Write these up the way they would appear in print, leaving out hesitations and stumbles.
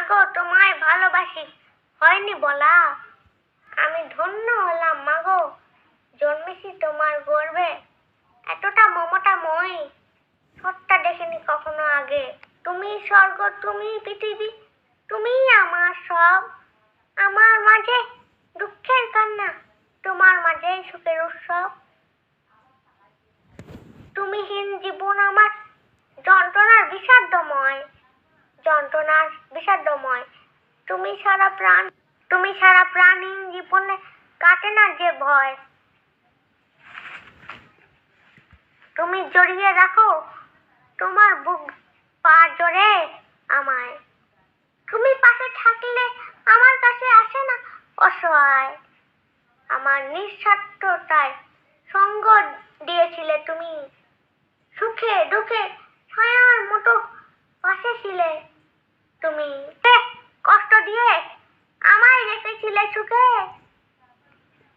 মাগো তোমায় ভালোবাসি হয়নি বলা। আমি ধন্য হলাম মাগো, জন্মেছি তোমার গর্ভে। এতটা মমতাময়ী সত্তা দেখিনি কখনো আগে। তুমি স্বর্গ, তুমি পৃথিবী, তুমি আমার সব। আমার মাঝে দুঃখের কান্না, তোমার মাঝে সুখের উৎসব। তুমিহীন জীবন আমার যন্ত্রণার বিষাদময়, যন্ত্রণার বিষাদময়। তুমি ছাড়া প্রাণহীন জীবনে কাটে না যে ভয়। তুমি জড়িয়ে রাখো তোমার বুক পা জোরে আমায়। তুমি পাশে থাকলে আমার কাছে আসে না অসহায়। আমার নিঃস্বার্থতায় সঙ্গ দিয়েছিলে তুমি, সুখে দুঃখে ছায়ার মতো পাশে ছিলে তুমি। কষ্ট দিয়ে আমায় রেখেছিলে সুখে,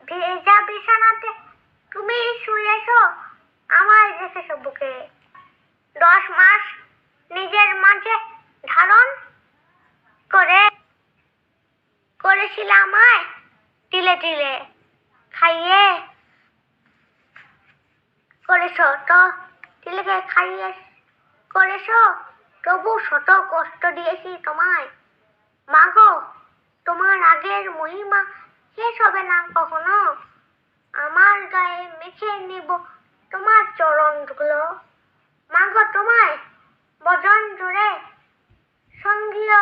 ভেজা বিছানাতে তুমি শুয়েছো, আমায় রেখেছো বুকে। 10 মাস নিজের মাঝে ধারণ করেছিলে আমায় তিলে তিলে খাইয়ে করেছো তো, তিলেকে খাইয়ে করেছো, তবু শত কষ্ট দিয়েছি তোমায়। মাগো তোমার আগের মহিমা শেষ হবে না কখনো। আমার গায়ে মেখে নিব তোমার চরণ ধুলো। মাগো তোমায় বদন জুড়ে সঙ্গীয়